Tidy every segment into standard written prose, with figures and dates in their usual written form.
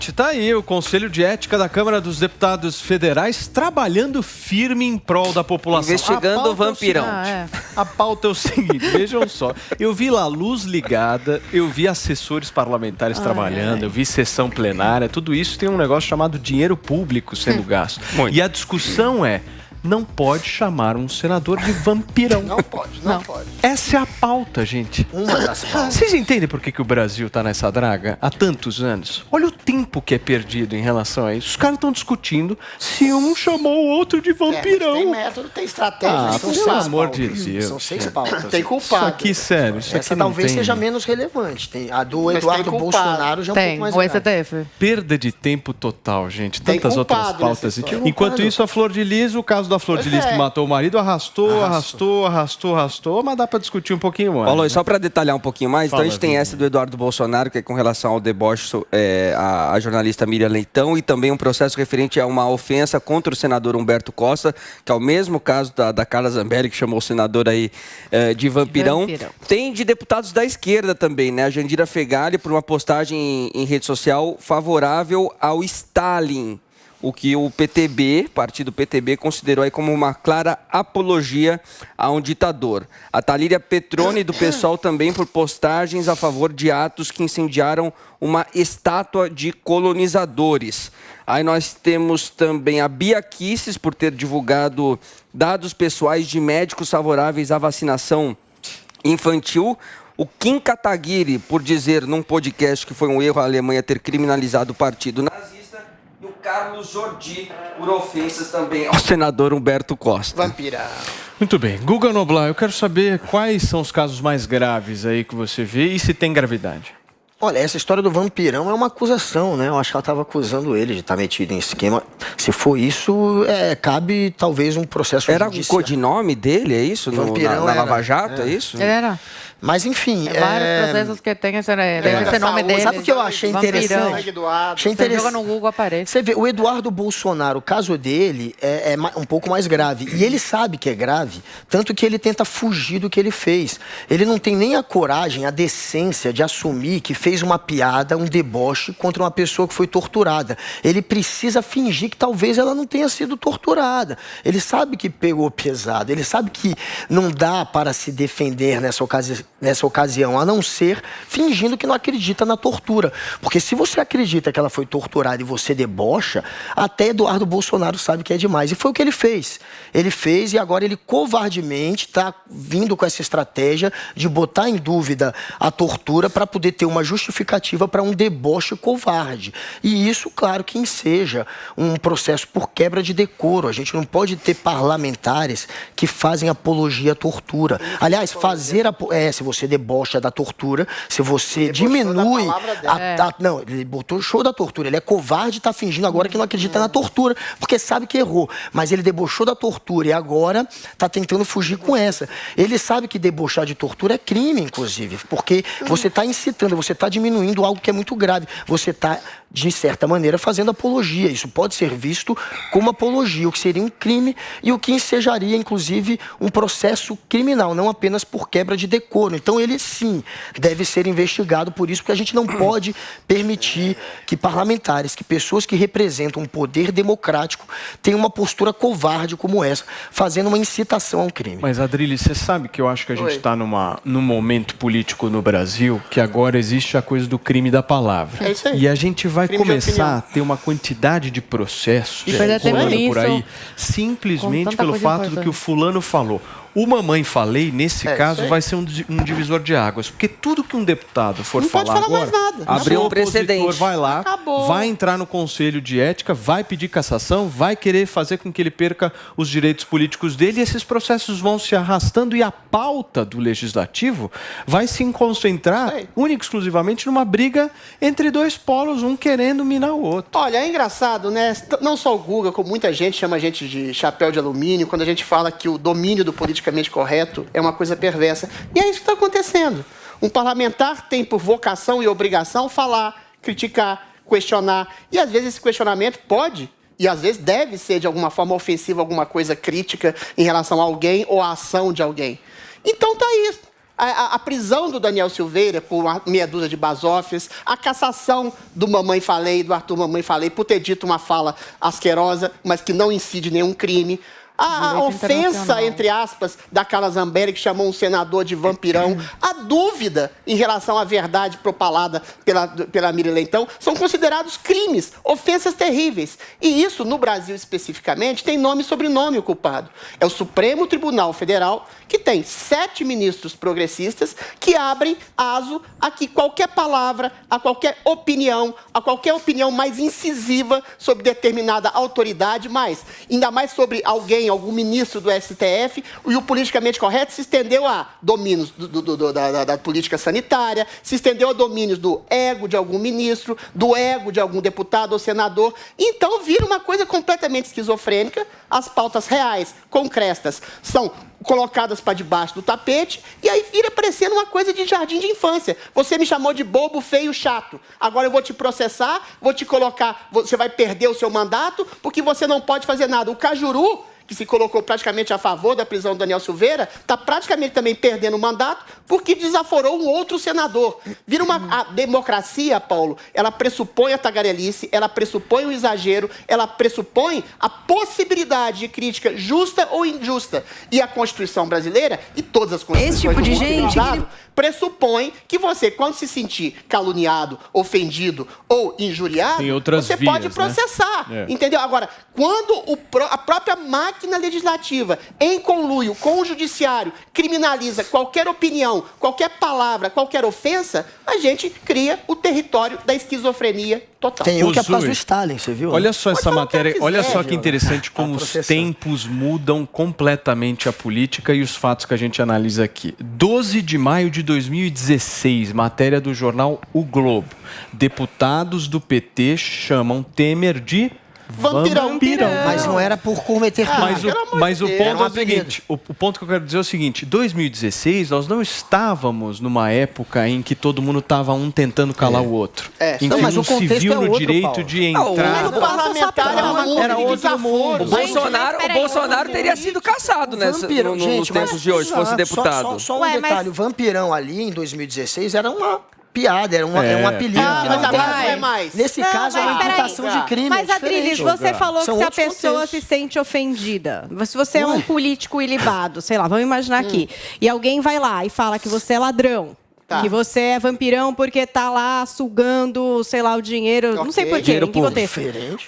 gente, tá aí o Conselho de Ética da Câmara dos Deputados Federais trabalhando firme em prol da população. Investigando o vampirão. A pauta é o seguinte, vejam só. Eu vi lá luz ligada, eu vi assessores parlamentares trabalhando, eu vi sessão plenária, tudo isso tem um negócio chamado dinheiro público sendo gasto. E a discussão é... não pode chamar um senador de vampirão. Não pode, não pode. Essa é a pauta, gente. Uma das pautas. Vocês entendem por que o Brasil está nessa draga há tantos anos? Olha o tempo que é perdido em relação a isso. Os caras estão discutindo se um chamou o outro de vampirão. Tem método, tem estratégia. São pelo 6 amor pautas. de Deus. São 6 pautas. Tem culpado. Isso aqui, sério, isso Essa aqui não talvez tem... seja menos relevante. Tem a do Mas Eduardo tem culpado. Bolsonaro já é um pouco mais o grave. STF. Perda de tempo total, gente. Tem Tantas outras culpado pautas. nessa história. Enquanto isso, a Flor de Lis, o caso da Flor de Lis que matou o marido, arrastou, mas dá para discutir um pouquinho mais. Paulo, e só para detalhar um pouquinho mais, então a gente tem Vitor. essa do Eduardo Bolsonaro, que é com relação ao deboche a jornalista Miriam Leitão, e também um processo referente a uma ofensa contra o senador Humberto Costa, que é o mesmo caso da Carla Zambelli, que chamou o senador aí de vampirão. Tem de deputados da esquerda também, né? A Jandira Fegali, por uma postagem em rede social favorável ao Stalin, o que o PTB, partido PTB, considerou aí como uma clara apologia a um ditador. A Thalíria Petroni, do PSOL, também por postagens a favor de atos que incendiaram uma estátua de colonizadores. Aí nós temos também a Bia Kicis, por ter divulgado dados pessoais de médicos favoráveis à vacinação infantil. O Kim Kataguiri, por dizer num podcast que foi um erro a Alemanha ter criminalizado o partido nazista. E o Carlos Jordi, por ofensas também ao senador Humberto Costa. Vampirão. Muito bem. Guga Noblar, eu quero saber quais são os casos mais graves aí que você vê e se tem gravidade. Olha, essa história do vampirão é uma acusação, né? Eu acho que ela estava acusando ele de estar metido em esquema. Se for isso, cabe talvez um processo Era judicial. o codinome dele, é isso? Vampirão na era. Lava Jato, é isso? Era. Mas enfim... Vários processos que tem esse nome dele. Sabe o que eu achei interessante? Você joga no Google, aparece. Você vê, o Eduardo Bolsonaro, o caso dele é um pouco mais grave. E ele sabe que é grave, tanto que ele tenta fugir do que ele fez. Ele não tem nem a coragem, a decência de assumir que fez uma piada, um deboche contra uma pessoa que foi torturada. Ele precisa fingir que talvez ela não tenha sido torturada. Ele sabe que pegou pesado, ele sabe que não dá para se defender nessa ocasião, a não ser fingindo que não acredita na tortura. Porque se você acredita que ela foi torturada e você debocha, até Eduardo Bolsonaro sabe que é demais. E foi o que ele fez. Ele fez e agora ele covardemente está vindo com essa estratégia de botar em dúvida a tortura para poder ter uma justificativa para um deboche covarde. E isso, claro, que enseja um processo por quebra de decoro. A gente não pode ter parlamentares que fazem apologia à tortura. Aliás, se você debocha da tortura, se você diminui... Não, ele botou o show da tortura. Ele é covarde e está fingindo agora que não acredita na tortura, porque sabe que errou. Mas ele debochou da tortura e agora está tentando fugir com essa. Ele sabe que debochar de tortura é crime, inclusive, porque você está incitando, você está diminuindo algo que é muito grave. Você está, de certa maneira, fazendo apologia. Isso pode ser visto como apologia, o que seria um crime e o que ensejaria, inclusive, um processo criminal, não apenas por quebra de decoro. Então, ele, sim, deve ser investigado por isso, porque a gente não pode permitir que parlamentares, que pessoas que representam um poder democrático tenham uma postura covarde como essa, fazendo uma incitação ao crime. Mas, Adrilles, você sabe que eu acho que a gente está num momento político no Brasil que agora existe a coisa do crime da palavra. É isso aí. E a gente vai Crime de começar opinião. a ter uma quantidade de processos tempo por aí, nisso, simplesmente com tanta pelo coisa fato do importante. que o fulano falou. O Mamãe Falei, nesse caso, isso aí. vai ser um divisor de águas. Porque tudo que um deputado for Não pode falar falar agora... mais nada. Abriu o um opositor precedente. vai lá, Acabou. vai entrar no Conselho de Ética, vai pedir cassação, vai querer fazer com que ele perca os direitos políticos dele, e esses processos vão se arrastando e a pauta do Legislativo vai se concentrar única e exclusivamente numa briga entre dois polos, um querendo minar o outro. Olha, é engraçado, né? Não só o Guga, como muita gente chama a gente de chapéu de alumínio, quando a gente fala que o domínio do politicamente correto é uma coisa perversa. E é isso que está acontecendo. Um parlamentar tem por vocação e obrigação falar, criticar, questionar. E às vezes esse questionamento pode, e às vezes deve ser de alguma forma ofensivo, alguma coisa crítica em relação a alguém ou à ação de alguém. Então tá isso. a prisão do Daniel Silveira por uma meia dúzia de basófias, a cassação do Mamãe Falei, do Arthur Mamãe Falei, por ter dito uma fala asquerosa, mas que não incide nenhum crime. A ofensa, entre aspas, da Carla Zambelli, que chamou um senador de vampirão, a dúvida em relação à verdade propalada pela Miriam Leitão, são considerados crimes, ofensas terríveis. E isso, no Brasil especificamente, tem nome e sobrenome o culpado. É o Supremo Tribunal Federal, que tem 7 ministros progressistas que abrem aso a que qualquer palavra, a qualquer opinião mais incisiva sobre determinada autoridade, ainda mais sobre algum ministro do STF, e o politicamente correto se estendeu a domínios da política sanitária, se estendeu a domínios do ego de algum ministro, do ego de algum deputado ou senador. Então vira uma coisa completamente esquizofrênica. As pautas reais, concretas, são colocadas para debaixo do tapete e aí vira parecendo uma coisa de jardim de infância. Você me chamou de bobo, feio, chato. Agora eu vou te processar, vou te colocar, você vai perder o seu mandato porque você não pode fazer nada. O Cajuru, que se colocou praticamente a favor da prisão do Daniel Silveira, está praticamente também perdendo o mandato porque desaforou um outro senador. Vira a democracia, Paulo, ela pressupõe a tagarelice, ela pressupõe o exagero, ela pressupõe a possibilidade de crítica justa ou injusta. E a Constituição brasileira, e todas as Constituições esse tipo de gente pressupõe que você, quando se sentir caluniado, ofendido ou injuriado, você pode processar, entendeu? Agora, quando a própria máquina legislativa, em conluio com o judiciário, criminaliza qualquer opinião, qualquer palavra, qualquer ofensa, a gente cria o território da esquizofrenia total. Tem um que é por causa do Stalin, você viu? Olha só essa matéria, olha só que interessante como os tempos mudam completamente a política e os fatos que a gente analisa aqui. 12 de maio de 2016, matéria do jornal O Globo. Deputados do PT chamam Temer de vampirão. Mas não era por cometer crime. Mas o ponto é o seguinte, o ponto que eu quero dizer é o seguinte, 2016 nós não estávamos numa época em que todo mundo estava tentando calar o outro. Em que não se viu no direito de entrar. O parlamentar era outro mundo. O Bolsonaro teria sido caçado nos tempos de hoje, fosse deputado. Só um detalhe, o vampirão ali em 2016 era uma piada, era um apelido. Mas agora não é mais. Nesse caso, é uma imputação de crime. Mas, Adriles, você falou que se a pessoa se sente ofendida, se você é um político ilibado, sei lá, vamos imaginar aqui, e alguém vai lá e fala que você é ladrão, que você é vampirão porque tá lá sugando, sei lá, o dinheiro, não sei porquê, em que contexto.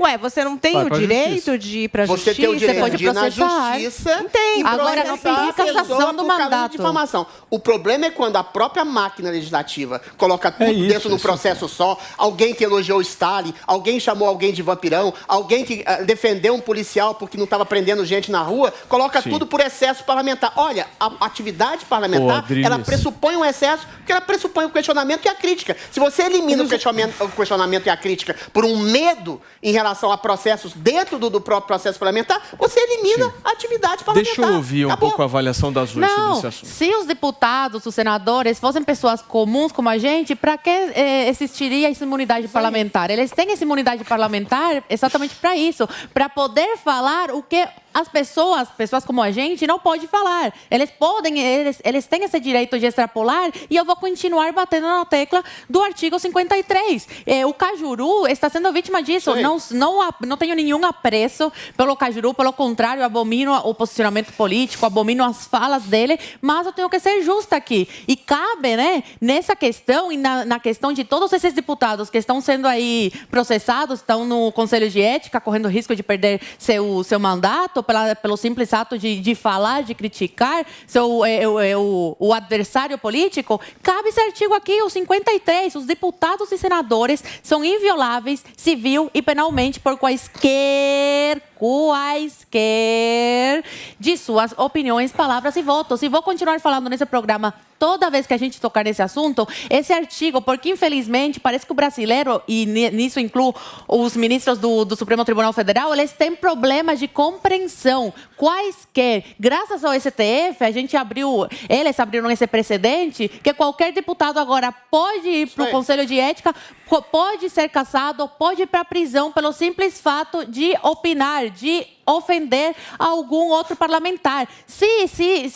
Ué, você não tem o direito de ir pra justiça, você tem o direito pode de ir na processar. justiça. Tem. Agora não pedir cassação do mandato. De difamação. O problema é quando a própria máquina legislativa coloca tudo dentro do processo só, alguém que elogiou o Stalin, alguém chamou alguém de vampirão, alguém que defendeu um policial porque não estava prendendo gente na rua, coloca tudo por excesso parlamentar. Olha, a atividade parlamentar, ela pressupõe um excesso, porque ela pressupõe o questionamento e a crítica. Se você elimina o questionamento e a crítica por um medo em relação a processos dentro do próprio processo parlamentar, você elimina a atividade parlamentar. Deixa eu ouvir um pouco a avaliação das Zoe sobre esse assunto. Se os deputados, os senadores fossem pessoas comuns como a gente, para que existiria essa imunidade parlamentar? Eles têm essa imunidade parlamentar exatamente para isso, para poder falar o que as pessoas como a gente, não podem falar. Eles têm esse direito de extrapolar e eu vou continuar batendo na tecla do artigo 53. O Cajuru está sendo vítima disso. Não tenho nenhum apreço pelo Cajuru, pelo contrário, abomino o posicionamento político, abomino as falas dele, mas eu tenho que ser justa aqui. E cabe, né, nessa questão e na questão de todos esses deputados que estão sendo aí processados, estão no Conselho de Ética, correndo risco de perder seu mandato, pelo simples ato de falar, de criticar o adversário político, cabe esse artigo aqui, o 53. Os deputados e senadores são invioláveis civil e penalmente por quaisquer de suas opiniões, palavras e votos. E vou continuar falando nesse programa toda vez que a gente tocar nesse assunto, esse artigo, porque infelizmente parece que o brasileiro, e nisso incluo os ministros do Supremo Tribunal Federal, eles têm problemas de compreensão, quaisquer. Graças ao STF, eles abriram esse precedente que qualquer deputado agora pode ir para o Conselho de Ética, pode ser cassado, pode ir para a prisão pelo simples fato de opinar, de ofender algum outro parlamentar. Se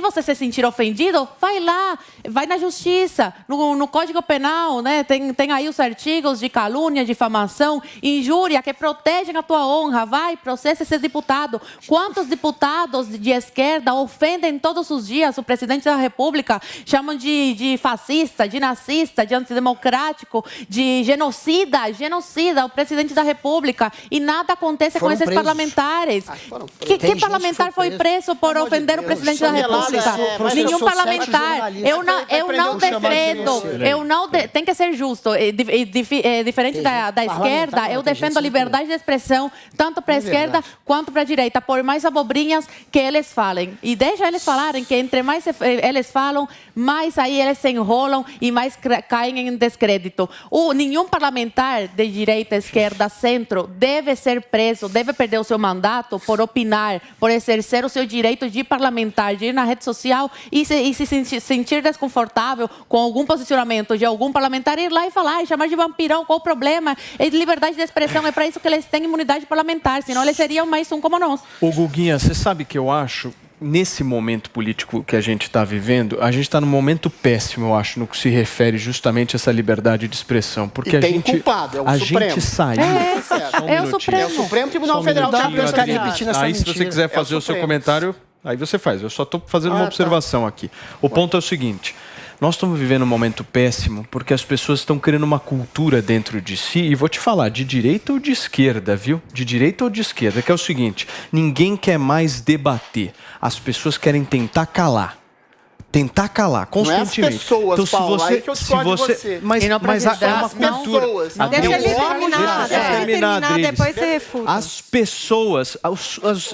você se sentir ofendido, vai lá, vai na justiça, no Código Penal, né? Tem aí os artigos de calúnia, difamação, injúria, que protegem a tua honra. Vai, processa esse deputado. Quantos deputados de esquerda ofendem todos os dias o presidente da República, chamam de fascista, de nazista, de antidemocrático, de genocida o presidente da República, e nada acontece com esses parlamentares. Que parlamentar foi preso por ofender o presidente da República? Nenhum parlamentar. Eu não defendo, tem que ser justo. Diferente da esquerda, eu defendo a liberdade de expressão, tanto para a esquerda quanto para a direita, por mais abobrinhas que eles falem. E deixa eles falarem, que entre mais eles falam, mais aí eles se enrolam e mais caem em descrédito. Nenhum parlamentar de direita, esquerda, centro deve ser preso, deve perder o seu mandato por opinar, por exercer o seu direito de parlamentar, de ir na rede social e se sentir desconfortável com algum posicionamento de algum parlamentar, ir lá e falar, e chamar de vampirão, qual o problema? É liberdade de expressão, é para isso que eles têm imunidade parlamentar, senão eles seriam mais um como nós. Ô Guguinha, você sabe que eu acho, nesse momento político que a gente está vivendo, a gente está num momento péssimo, eu acho, no que se refere justamente a essa liberdade de expressão. Porque tem culpado, é o Supremo. Gente saiu. É o Supremo. É o Supremo Tribunal Federal. Aí, se você quiser fazer o seu comentário, aí você faz. Eu só estou fazendo uma observação aqui. O ponto é o seguinte. Nós estamos vivendo um momento péssimo porque as pessoas estão criando uma cultura dentro de si, e vou te falar, de direita ou de esquerda, viu? De direita ou de esquerda, que é o seguinte, ninguém quer mais debater, as pessoas querem tentar calar. Tentar calar constantemente. Não é as pessoas, então, Paulo, aí que eu discordo de você. Mas é uma cultura. Deixa ele terminar, depois você refuta. As pessoas,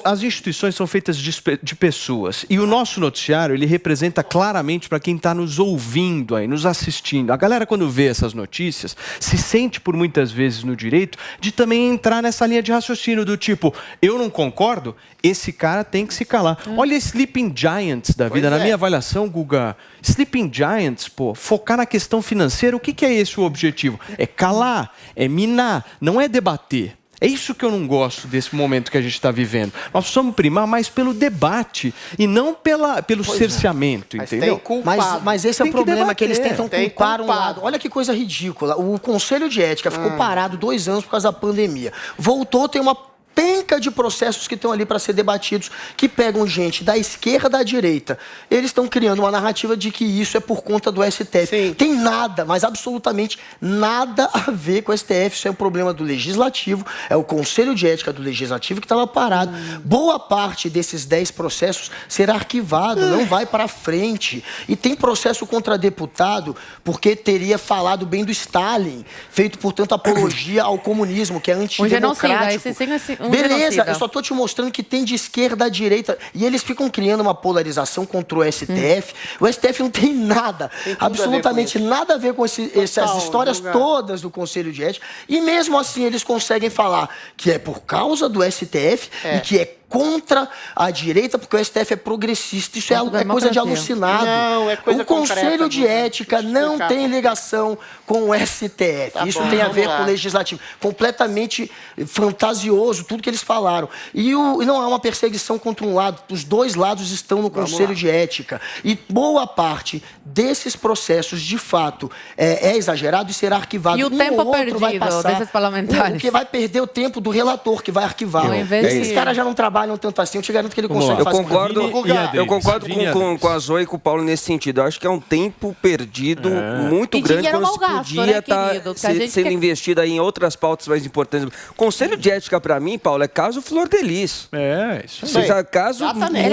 as instituições são feitas de pessoas. E o nosso noticiário, ele representa claramente para quem está nos ouvindo aí, nos assistindo. A galera, quando vê essas notícias, se sente por muitas vezes no direito de também entrar nessa linha de raciocínio do tipo, eu não concordo, esse cara tem que se calar. Olha Sleeping Giants da vida, na minha avaliação, Guga. Sleeping Giants, pô, focar na questão financeira, o que é esse o objetivo? É calar, é minar, não é debater. É isso que eu não gosto desse momento que a gente está vivendo. Nós precisamos primar mais pelo debate e não pelo cerceamento, entendeu? Mas esse é o problema, que eles tentam culpar um lado. Olha que coisa ridícula. O Conselho de Ética ficou parado 2 anos por causa da pandemia. Voltou, tem uma penca de processos que estão ali para ser debatidos, que pegam gente da esquerda da direita. Eles estão criando uma narrativa de que isso é por conta do STF. Sim. Tem nada, mas absolutamente nada a ver com o STF. Isso é um problema do Legislativo, é o Conselho de Ética do Legislativo que estava parado. Boa parte desses 10 processos será arquivado, não vai para frente. E tem processo contra deputado porque teria falado bem do Stalin, feito, portanto, apologia ao comunismo, que é antidemocrático. Beleza, eu só estou te mostrando que tem de esquerda à direita. E eles ficam criando uma polarização contra o STF. O STF não tem nada, absolutamente nada a ver com essas histórias todas do Conselho de Ética. E mesmo assim eles conseguem falar que é por causa do STF e que é contra a direita, porque o STF é progressista. Isso é coisa de alucinado. Não, é coisa o Conselho de Ética não tem ligação com o STF. Isso tem a ver com o Legislativo. Completamente fantasioso, tudo que eles falaram. E não há uma perseguição contra um lado. Os dois lados estão no Conselho de Ética. E boa parte desses processos, de fato, é exagerado e será arquivado. E o tempo perdido desses parlamentares? Porque vai perder o tempo do relator que vai arquivar. Esses caras já não trabalham tanto assim, eu te garanto que ele consegue fazer. Eu concordo com a Zoe e com o Paulo nesse sentido. Eu acho que é um tempo perdido muito grande, quando se podia estar sendo investido aí em outras pautas mais importantes. Conselho de Ética, para mim, Paulo, é caso Flor de Lis. Isso aí. Caso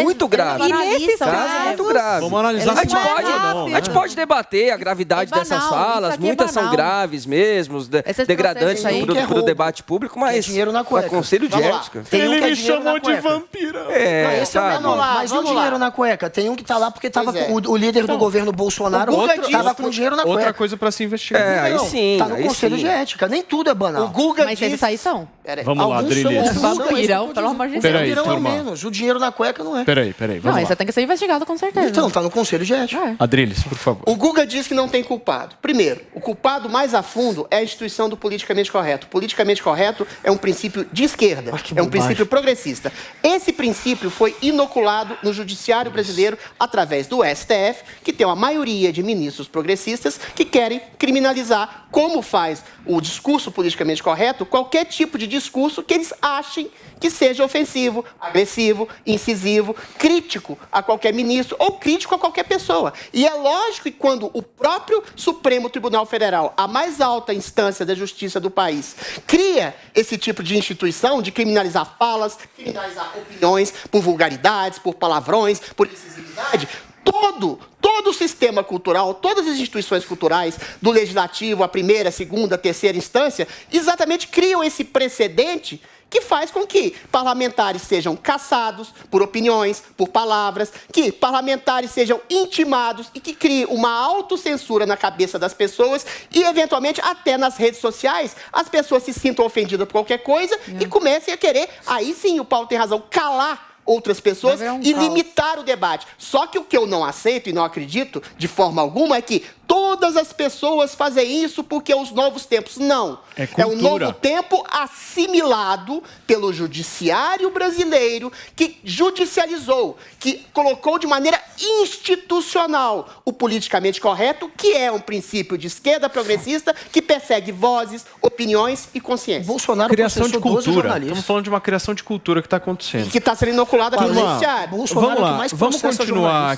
muito grave. E nesse caso muito grave. Vamos analisar. A gente pode debater a gravidade dessas falas, muitas são graves mesmo, degradantes para o debate público, mas dinheiro na cueca. Conselho de Ética. Ele me chamou de vampirão. Esse é o menor. Mas e o dinheiro na cueca? Tem um que tá lá porque tava com o líder do governo Bolsonaro, tava com dinheiro na cueca. Outra coisa para se investigar. Aí sim. Tá no Conselho de Ética. Nem tudo é banal. O Guga Mas eles aí são. Vamos lá, Adriles. Vampirão, pelo amor de Deus. Peraí, turma. Menos. O dinheiro na cueca não é. Peraí, Não, vamos isso lá. tem que ser investigado com certeza. Então, tá no Conselho de Ética. Adriles, por favor. O Guga diz que não tem culpado. Primeiro, o culpado mais a fundo é a instituição do politicamente correto. O politicamente correto é um princípio de esquerda, é um princípio progressista. Esse princípio foi inoculado no judiciário brasileiro através do STF, que tem uma maioria de ministros progressistas que querem criminalizar, como faz o discurso politicamente correto, qualquer tipo de discurso que eles achem que seja ofensivo, agressivo, incisivo, crítico a qualquer ministro ou crítico a qualquer pessoa. E é lógico que quando o próprio Supremo Tribunal Federal, a mais alta instância da justiça do país, cria esse tipo de instituição de criminalizar falas, criminalizar opiniões por vulgaridades, por palavrões, por incisividade, todo o sistema cultural, todas as instituições culturais, do legislativo, a primeira, a segunda, a terceira instância, exatamente criam esse precedente que faz com que parlamentares sejam caçados por opiniões, por palavras, que parlamentares sejam intimados e que crie uma autocensura na cabeça das pessoas e, eventualmente, até nas redes sociais, as pessoas se sintam ofendidas por qualquer coisa e comecem a querer, aí sim o Paulo tem razão, calar outras pessoas e limitar o debate. Só que o que eu não aceito e não acredito de forma alguma é que todas as pessoas fazem isso porque os novos tempos. Não. É um novo tempo assimilado pelo judiciário brasileiro, que judicializou, que colocou de maneira institucional o politicamente correto, que é um princípio de esquerda progressista que persegue vozes, opiniões e consciência. Bolsonaro criação de cultura. Estamos falando de uma criação de cultura que está acontecendo. E que está sendo inoculada pelo judiciário. Vamos lá, vamos continuar.